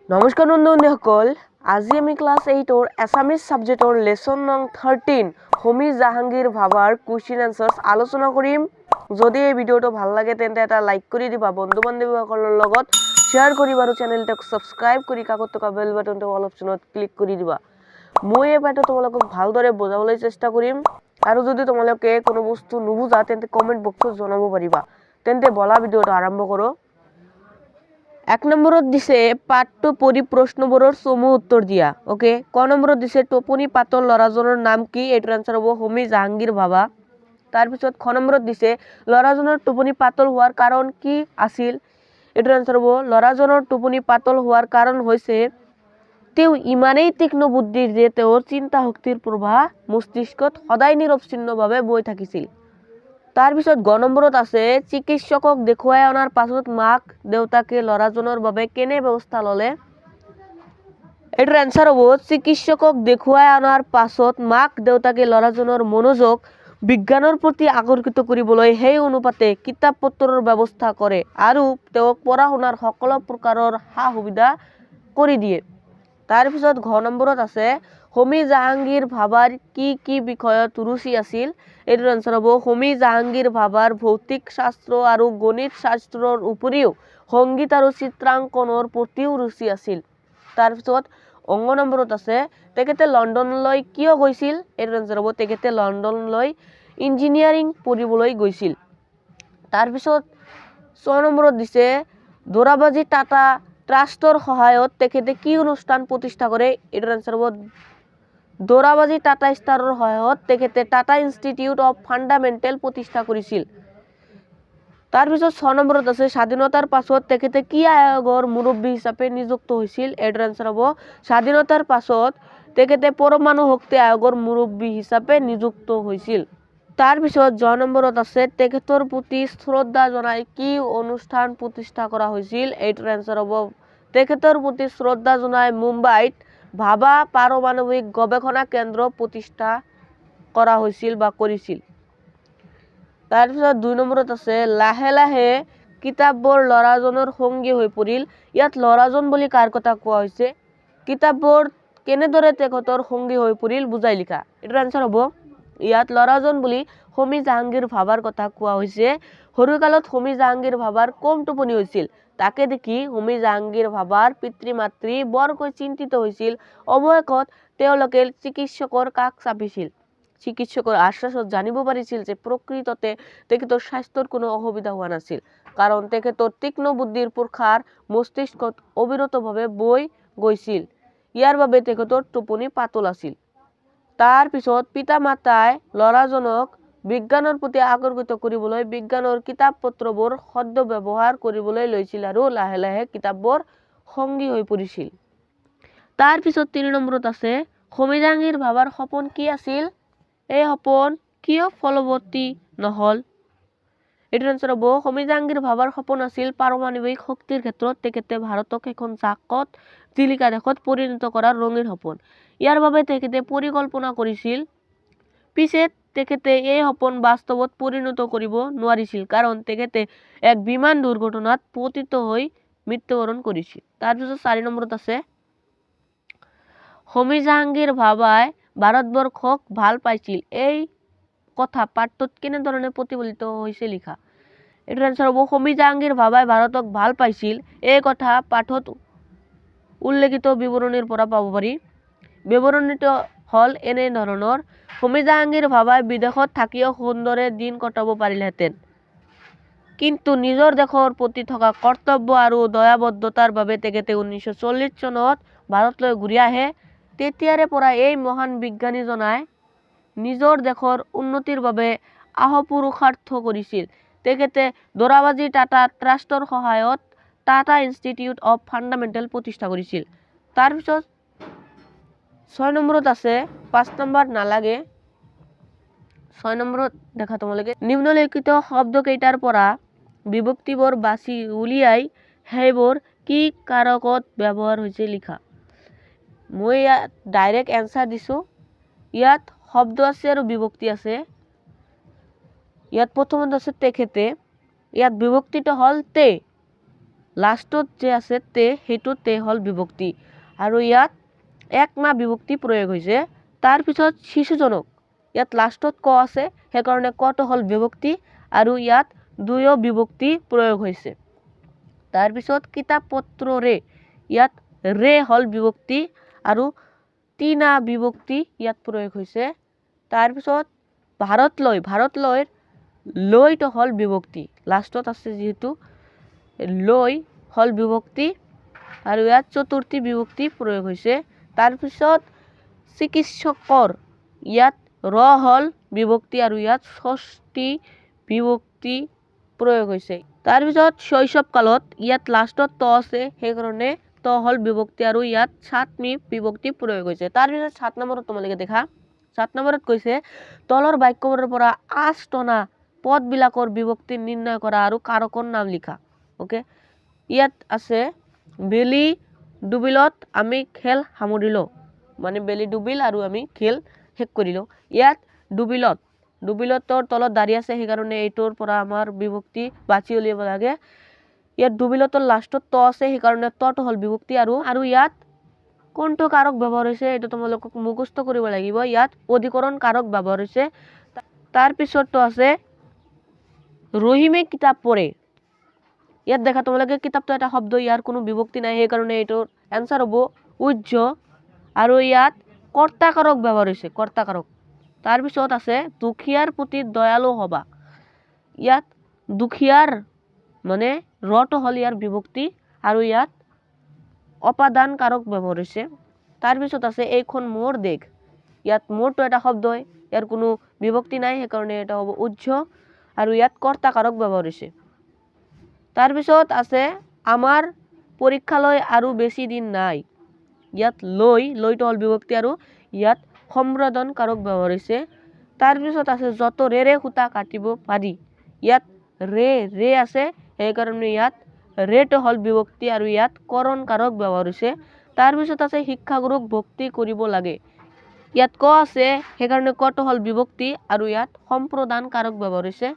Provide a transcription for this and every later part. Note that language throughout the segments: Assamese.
নমস্কাৰ বন্ধুসকল, আজি আমি ক্লাছ 8ৰ এছামিজ ছাবজেক্টৰ লেসন নং 13 হোমী জাহাংগীৰ ভাভাৰ কুৱেশ্যন আনসাৰ্স আলোচনা কৰিম। যদি এই ভিডিঅ'টো ভাল লাগে তেন্তে এটা লাইক কৰি দিবা, বন্ধু বান্ধৱীসকলৰ লগত শ্বেয়াৰ কৰিবা আৰু চেনেলটোক সাবস্ক্ৰাইব কৰি কাষত থকা বেল বাটনটো অল অপশ্যনত ক্লিক কৰি দিবা। মই এই পাঠটো তোমালোকক ভালদৰে বুজাবলৈ চেষ্টা কৰিম আৰু যদি তোমালোকে কোনো বস্তু নুবুজা তেন্তে কমেন্ট বক্সত জনাব পাৰিবা। তেন্তে বলা ভিডিঅ'টো আৰম্ভ কৰোঁ। 1 নম্বৰত দিছে পাঠটো পঢ়ি প্ৰশ্নবোৰৰ সমূহ উত্তৰ দিয়া। ওকে, ক নম্বৰত দিছে টোপনি পাতল ল'ৰাজনৰ নাম কি? এটাৰ আনসাৰ হ'ব হোমী জাহাংগীৰ ভাভা। তাৰপিছত খ নম্বৰত দিছে ল'ৰাজনৰ টোপনি পাতল হোৱাৰ কাৰণ কি আছিল? এটাৰ আনসাৰ হ'ব ল'ৰাজনৰ টোপনি পাতল হোৱাৰ কাৰণ হৈছে তেওঁ ইমানেই তীক্ষ্ণ বুদ্ধিৰ যে তেওঁৰ চিন্তা শক্তিৰ প্ৰবাহ মস্তিষ্কত সদায় নিৰৱচ্ছিন্নভাৱে বৈ থাকিছিল। তাৰপিছত গ নম্বৰত আছে চিকিৎসকক দেখুৱাই অনাৰ পাছত মাক দেউতাকে ল'ৰাজনৰ বাবে কেনে ব্যৱস্থা ল'লে? এটাৰ এনসাৰ হ'ব চিকিৎসকক দেখুৱাই অনাৰ পাছত মাক দেউতাকে ল'ৰাজনৰ মনোযোগ বিজ্ঞানৰ প্ৰতি আকৰ্ষিত কৰিবলৈ সেই অনুপাতে কিতাপ পত্ৰৰ ব্যৱস্থা কৰে আৰু তেওঁক পঢ়া শুনাৰ সকলো প্ৰকাৰৰ সা সুবিধা কৰি দিয়ে। তাৰপিছত ঘ নম্বৰত আছে হোমী জাহাংগীৰ ভাভাৰ কি কি বিষয়ত ৰুচি আছিল? এটাৰ আনসাৰ হ'ব হোমী জাহাংগীৰ ভাভাৰ ভৌতিক শাস্ত্ৰ আৰু গণিত শাস্ত্ৰৰ উপৰিও সংগীত আৰু চিত্ৰাংকনৰ প্ৰতিও ৰুচি আছিল। তাৰপিছত অংগ নম্বৰত আছে তেখেতে লণ্ডনলৈ কিয় গৈছিল? এটাৰ আনসাৰ হ'ব তেখেতে লণ্ডনলৈ ইঞ্জিনিয়াৰিং পঢ়িবলৈ গৈছিল। তাৰপিছত 6 নম্বৰত দিছে দোৰাবাজী টাটা ট্ৰাষ্টৰ সহায়ত তেখেতে কি অনুষ্ঠান প্ৰতিষ্ঠা কৰে? এটাৰ আনসাৰ হ'ব দোৰাবাজী টাটা ষ্টাৰৰ সহায়ত তেখেতে টাটা ইনষ্টিটিউট অফ ফাণ্ডামেণ্টেল প্ৰতিষ্ঠা কৰিছিল। তাৰপিছত 6 নম্বৰত আছে স্বাধীনতাৰ পাছত তেখেতে কি আয়োগৰ মুৰব্বী হিচাপে নিযুক্ত হৈছিল? এটাৰ আনসাৰ হ'ব স্বাধীনতাৰ পাছত তেখেতে পৰমাণু শক্তি আয়োগৰ মুৰব্বী হিচাপে নিযুক্ত হৈছিল। তাৰপিছত জ নম্বৰত আছে তেখেতৰ প্ৰতি শ্ৰদ্ধা জনাই কি অনুষ্ঠান প্ৰতিষ্ঠা কৰা হৈছিল? এইটোৰ এনসাৰ হ'ব তেখেতৰ প্ৰতি শ্ৰদ্ধা জনাই মুম্বাইত ভাভা পাৰমাণৱিক গৱেষণা কেন্দ্ৰ প্ৰতিষ্ঠা কৰা হৈছিল বা কৰিছিল। তাৰপিছত 2 নম্বৰত আছে লাহে লাহে কিতাপবোৰ ল'ৰাজনৰ সংগী হৈ পৰিল। ইয়াত ল'ৰাজন বুলি কাৰ কথা কোৱা হৈছে? কিতাপবোৰ কেনেদৰে তেখেতৰ সংগী হৈ পৰিল বুজাই লিখা। এটাৰ আনসাৰ হ'ব ইয়াত ল'ৰাজন বুলি হোমী জাহাংগীৰ ভাভাৰ কথা কোৱা হৈছে। সৰুকালত হোমী জাহাংগীৰ ভাভাৰ কম টোপনি হৈছিল। তাকে দেখি হোমী জাহাংগীৰ ভাভাৰ পিতৃ মাতৃ বৰকৈ চিন্তিত হৈছিল। অৱশেষত তেওঁলোকে চিকিৎসকৰ কাষ চাপিছিল। চিকিৎসকৰ আশ্বাসত জানিব পাৰিছিল যে প্ৰকৃততে তেখেতৰ স্বাস্থ্যৰ কোনো অসুবিধা হোৱা নাছিল, কাৰণ তেখেতৰ তীক্ষ্ণ বুদ্ধিৰ প্ৰসাৰ মস্তিষ্কত অবিৰতভাৱে বৈ গৈছিল। ইয়াৰ বাবে তেখেতৰ টোপনি পাতল আছিল। তাৰ পিছত পিতা মাতাই ল'ৰাজনক বিজ্ঞানৰ প্ৰতি আকৰ্ষিত কৰিবলৈ বিজ্ঞানৰ কিতাপ পত্ৰবোৰ সদ্য ব্যৱহাৰ কৰিবলৈ লৈছিল আৰু লাহে লাহে কিতাপবোৰ সংগী হৈ পৰিছিল। তাৰ পিছত 3 নম্বৰত আছে হোমী জাহাংগীৰ ভাভাৰ সপোন কি আছিল? এই সপোন কিয় ফলৱতী নহ'ল? এটাৰ আনসাৰ হ'ব হোমী জাহাংগীৰ ভাভাৰ সপোন আছিল পাৰমাণৱিক শক্তিৰ ক্ষেত্ৰত তেখেতে ভাৰতক এখন জাকত জিলিকা দেশত পৰিণত কৰাৰ ৰঙীন সপোন। ইয়াৰ বাবে তেখেতে পৰিকল্পনা কৰিছিল। পিছে তেখেতে এই সপোন বাস্তৱত পৰিণত কৰিব নোৱাৰিছিল, কাৰণ তেখেতে এক বিমান দুৰ্ঘটনাত পতিত হৈ মৃত্যুবৰণ কৰিছিল। তাৰপিছত 4 নম্বৰত আছে হোমী জাহাংগীৰ ভাভাই ভাৰতবৰ্ষক ভাল পাইছিল। এই কথা পাঠটোত কেনেধৰণে প্ৰতিফলিত হৈছে লিখা। এটাৰ আনসাৰ হ'ব হোমী জাহাংগীৰ ভাভাই ভাৰতক ভাল পাইছিল। এই কথা পাঠত উল্লেখিত বিৱৰণীৰ পৰা পাব পাৰি। বিৱৰণীটো হ'ল এনে ধৰণৰ হোমী জাহাংগীৰ ভাভাই বিদেশত থাকিও সুন্দৰে দিন কটাব পাৰিলেহেঁতেন, কিন্তু নিজৰ দেশৰ প্ৰতি থকা কৰ্তব্য আৰু দয়াবদ্ধতাৰ বাবে তেখেতে 1940 চনত ভাৰতলৈ ঘূৰি আহে। তেতিয়াৰে পৰা এই মহান বিজ্ঞানীজনাই নিজৰ দেশৰ উন্নতিৰ বাবে অহোপুৰুষাৰ্থ কৰিছিল। তেখেতে দোৰাবাজী টাটা ট্ৰাষ্টৰ সহায়ত টাটা ইনষ্টিটিউট অফ ফাণ্ডামেণ্টেল প্ৰতিষ্ঠা কৰিছিল। তাৰপিছত 6 নম্বৰত আছে 5 নম্বৰ নালাগে, 6 নম্বৰত দেখা তোমালোকে নিম্নলিখিত শব্দকেইটাৰ পৰা বিভক্তিবোৰ বাছি উলিয়াই সেইবোৰ কি কাৰকত ব্যৱহাৰ হৈছে লিখা। মই ইয়াত ডাইৰেক্ট এনসাৰ দিছোঁ। ইয়াত শব্দ আছে আৰু বিভক্তি আছে। ইয়াত প্ৰথমত আছে তেখেতে, ইয়াত বিভক্তিটো হ'ল তে। লাষ্টত যে আছে তে সেইটো তে হল বিভক্তি আৰু ইয়াত একমা বিভক্তি প্ৰয়োগ হৈছে তাৰ পিছত শিশুজনক ইয়াত লাষ্টত ক আছে সেইকাৰণে কটো হল বিভক্তি আৰু ইয়াত দুয়ো বিভক্তি প্ৰয়োগ হৈছে তাৰ পিছত কিতাপ পত্ৰৰে ইয়াত ৰে হল বিভক্তি আৰু তিনা বিভক্তি ইয়াত প্ৰয়োগ হৈছে তাৰ পিছত ভাৰত লয়ৰ লয়টো হল বিভক্তি লাষ্টত আছে যেহেতু লয় হল বিভক্তি আৰু ইয়াত চতুৰ্থী বিভক্তি প্ৰয়োগ হৈছে তাৰ পিছত চিকিৎসকৰ ইয়াত ৰ হল বিভক্তি আৰু ইয়াত ষষ্ঠী বিভক্তি প্ৰয়োগ হৈছে তাৰ পিছত শৈশৱ কালত ইয়াত লাষ্টত ত আছে সেইকাৰণে ত হল বিভক্তি আৰু ইয়াত সাতমি বিভক্তি প্ৰয়োগ হৈছে তাৰ পিছত 7 নম্বৰত তোমালোকে দেখা 7 নম্বৰত কৈছে তলৰ বাক্যবোৰৰ পৰা আচ টনা পদবিলাকৰ বিভক্তি নিৰ্ণয় কৰা আৰু কাৰকৰ নাম লিখা ওকে ইয়াত আছে বেলি ডুবিলত আমি খেল সামৰিলো মানে বেলি ডুবিল আৰু আমি খেল শেষ কৰিলো ইয়াত ডুবিলতৰ তলত দাঁড়ি আছে সেইকাৰণে এইটোৰ পৰা আমাৰ বিভক্তি বাছি উলিয়াব লাগে ইয়াত ডুবিলতৰ লাষ্টত ত আছে সেইকাৰণে তটো হল বিভক্তি আৰু ইয়াত কোনটো কাৰক ব্যৱহাৰ হৈছে এটা তোমালোকক মুখস্থ কৰিব লাগিব ইয়াত অধিকৰণ কাৰক ব্যৱহাৰ হৈছে তাৰ পিছতটো আছে ৰহিমে কিতাপ পঢ়ে ইয়াত দেখা তোমালোকে কিতাপটো এটা শব্দ ইয়াৰ কোনো বিভক্তি নাই সেইকাৰণে এইটোৰ এনসাৰ হ'ব উজ্জ আৰু ইয়াত কৰ্তা কাৰক ব্যৱহাৰ হৈছে কৰ্তা কাৰক তাৰ পিছত আছে দুখীয়াৰ প্ৰতি দয়ালু হবা ইয়াত দুখীয়াৰ মানে ৰটো হল ইয়াৰ বিভক্তি আৰু ইয়াত অপাদান কাৰক ব্যৱহাৰ হৈছে তাৰ পিছত আছে এইখন মোৰ দেশ ইয়াত মোৰটো এটা শব্দ ইয়াৰ কোনো বিভক্তি নাই সেইকাৰণে এটা হ'ব উজ্জ আৰু ইয়াত কৰ্তা কাৰক ব্যৱহাৰ হৈছে তাৰ পিছত আছে আমাৰ পৰীক্ষালৈ আৰু বেছি দিন নাই ইয়াত লয়টো হল বিভক্তি আৰু ইয়াত সম্বোধন কাৰক ব্যৱহাৰ হৈছে তাৰ পিছত আছে যত ৰেৰে খুঁটা কাটিব পাৰি ইয়াত ৰে আছে সেইকাৰণে ইয়াত ৰেটো হল বিভক্তি আৰু ইয়াত কৰণ কাৰক ব্যৱহাৰ হৈছে তাৰ পিছত আছে শিক্ষাগুৰুক ভক্তি কৰিব লাগে ইয়াত ক আছে সেইকাৰণে কটো হল বিভক্তি আৰু ইয়াত সম্প্ৰদান কাৰক ব্যৱহাৰ হৈছে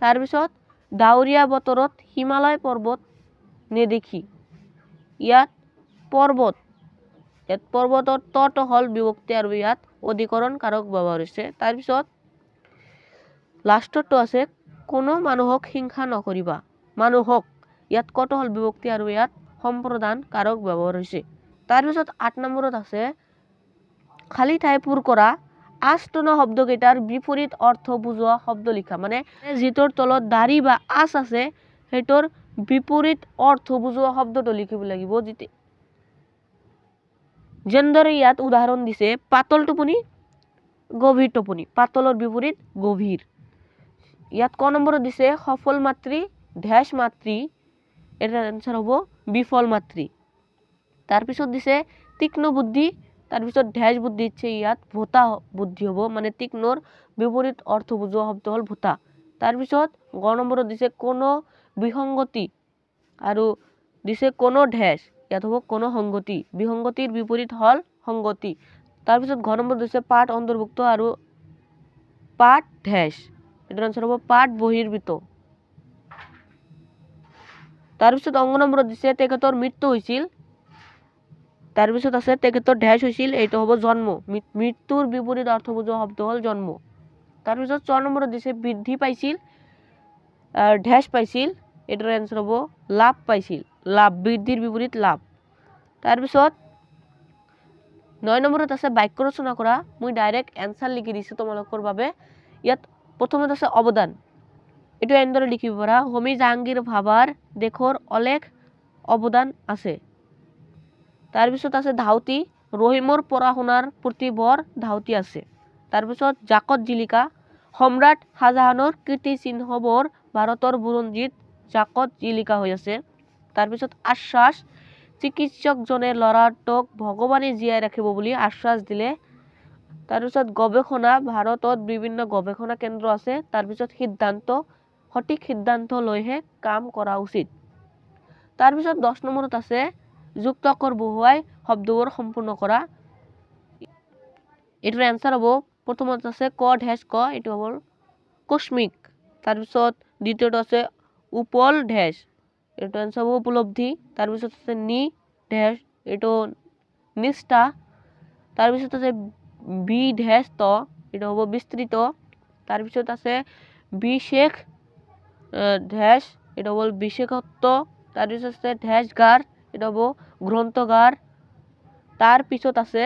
তাৰ পিছত ডাৱৰীয়া বতৰত হিমালয় পৰ্বত নেদেখি ইয়াত পৰ্বতৰ তটো হল বিভক্তি আৰু ইয়াত অধিকৰণ কাৰক ব্যৱহাৰ হৈছে তাৰ পিছত লাষ্টটো আছে কোনো মানুহক হিংসা নকৰিবা মানুহক ইয়াত কটো হল বিভক্তি আৰু ইয়াত সম্প্ৰদান কাৰক ব্যৱহাৰ হৈছে তাৰ পিছত 8 নম্বৰত আছে খালি ঠাই পূৰ কৰা আষ্টনা শব্দকেইটাৰ বিপৰীত অৰ্থ বুজোৱা শব্দ লিখা মানে যিটোৰ তলত দাড়ি বা আচ আছে সেইটোৰ বিপৰীত অৰ্থ বুজোৱা শব্দটো লিখিব লাগিব যেনেদৰে ইয়াত উদাহৰণ দিছে পাতল টোপনি গভীৰ টোপনি পাতলৰ বিপৰীত গভীৰ ইয়াত ক নম্বৰত দিছে সফল মাতৃ ধ্যাস মাতৃ এটাৰ আনসাৰ হ'ব বিফল মাতৃ তাৰ পিছত দিছে তীক্ষ্ণ বুদ্ধি তাৰ পিছত ধ্যাস বুদ্ধি ইচ্ছে ইয়াত ভোতা বুদ্ধি হ'ব মানে তীক্ষ্ণৰ বিপৰীত অৰ্থ বুজোৱা শব্দ হল ভোতা তাৰ পিছত গ নম্বৰত দিছে কোনো বিসংগতি আৰু দিছে কোনো ধ্যাস ইয়াত হ'ব কোনো সংগতি বিসংগতিৰ বিপৰীত হল সংগতি তাৰ পিছত ঘ নম্বৰ দিছে পাঠ অন্তৰ্ভুক্ত আৰু পাঠ ধ্যাস এটাৰ আনসাৰ হ'ব পাঠ বহিৰ্ভূত তাৰ পিছত অংগ নম্বৰত দিছে তেখেতৰ মৃত্যু হৈছিল তাৰ পিছত আছে তেখেতৰ ধ্যাস হৈছিল এইটো হ'ব জন্ম মৃত্যুৰ বিপৰীত অৰ্থ বুজোৱা শব্দ হল জন্ম তাৰ পিছত 6 নম্বৰত দিছে বৃদ্ধি পাইছিল ধ্যাস পাইছিল এটাৰ আনসাৰ হ'ব লাভ পাইছিল লাভ বৃদ্ধিৰ বিপৰীত লাভ তাৰ পিছত 9 নম্বৰত আছে বাক্য ৰচনা কৰা মই ডাইৰেক্ট এনসাৰ লিখি দিছো তোমালোকৰ বাবে ইয়াত প্ৰথমত আছে অৱদান এটো এনেদৰে লিখিব পাৰা হোমি জাহাঙ্গীৰ ভাবাৰ দেশৰ অলেখ অৱদান আছে তাৰ পিছত আছে ধাউতি ৰহিমৰ পঢ়া শুনাৰ প্ৰতি বৰ ধাউতি আছে তাৰ পিছত জাকত জিলিকা সম্ৰাট শাহজাহানৰ কীৰ্তিচিহ্নবোৰ ভাৰতৰ বুৰঞ্জীত জাকত জিলিকা হৈ আছে তাৰ পিছত আশ্বাস চিকিৎসকজনে লৰাটোক ভগৱানে জীয়াই ৰাখিব বুলি আশ্বাস দিলে তাৰ পিছত গৱেষণা ভাৰতত বিভিন্ন গৱেষণা কেন্দ্ৰ আছে তাৰ পিছত সিদ্ধান্ত সঠিক সিদ্ধান্ত লৈহে কাম কৰা উচিত তাৰ পিছত 10 নম্বৰত আছে যুক্তকৰ বহুৱাই শব্দবোৰ সম্পূৰ্ণ কৰা এটাৰ আনসাৰ হ'ব প্ৰথমত আছে ক ধ্যাস ক এটো হ'ব কস্মিক তাৰ পিছত দ্বিতীয়টো আছে উপল ধ্যাস এইটো এনচাৰ হ'ব উপলব্ধি। তাৰপিছত আছে নি ডেশ, এইটো নিষ্ঠা। তাৰপিছত আছে বিধেশ ত, এইটো হ'ব বিস্তৃত। তাৰপিছত আছে বিশেষ ডেশ, এটা হ'ল বিশেষত্ব। তাৰপিছত আছে ডেশগাৰ, এটা হ'ব গ্ৰন্থগাৰ। তাৰপিছত আছে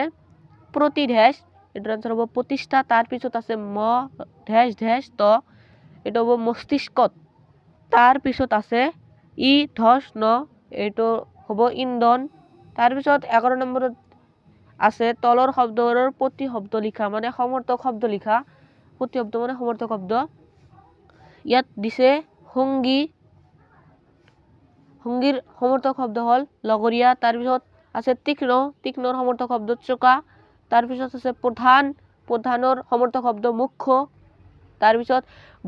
প্ৰতিডেশ, এইটোৰ আনচাৰ হ'ব প্ৰতিষ্ঠা। তাৰপিছত আছে ম ডেশ ডেশ ত, এইটো হ'ব মস্তিষ্কত। তাৰপিছত আছে ই ধস ন, এইটো হ'ব ইন্ধন। তাৰপিছত 11 নম্বৰত আছে তলৰ শব্দবোৰৰ প্ৰতি শব্দ লিখা, মানে সমৰ্থক শব্দ লিখা। প্ৰতি শব্দ মানে সমৰ্থক শব্দ। ইয়াত দিছে সংগী, সংগীৰ সমৰ্থক শব্দ হ'ল লগৰীয়া। তাৰপিছত আছে তীক্ষ্ণ, তীক্ষ্ণৰ সমৰ্থক শব্দ চোকা। তাৰপিছত আছে প্ৰধান, প্ৰধানৰ সমৰ্থক শব্দ মুখ্য। তাৰপিছত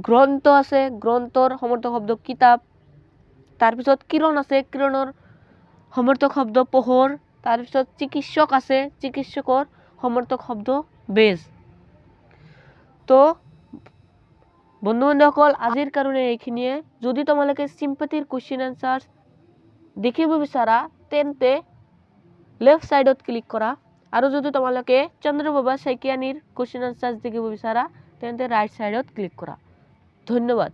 গ্ৰন্থ আছে, গ্ৰন্থৰ সমৰ্থক শব্দ কিতাপ। তাৰপিছত কিৰণ আছে, কিৰণৰ সমৰ্থক শব্দ পোহৰ। তাৰপিছত চিকিৎসক আছে, চিকিৎসকৰ সমৰ্থক শব্দ বেজ। তো বন্ধু বান্ধৱসকল, আজিৰ কাৰণে এইখিনিয়ে। যদি তোমালোকে চিম্পেথিৰ কুৱেশ্যন এনচাৰ্ছ দেখিব বিচাৰা তেন্তে লেফ্ট ছাইডত ক্লিক কৰা, আৰু যদি তোমালোকে চন্দ্ৰপ্ৰভা শইকীয়ানীৰ কুৱেশ্যন এনচাৰ্ছ দেখিব বিচাৰা তেন্তে ৰাইট ছাইডত ক্লিক কৰা। ধন্যবাদ।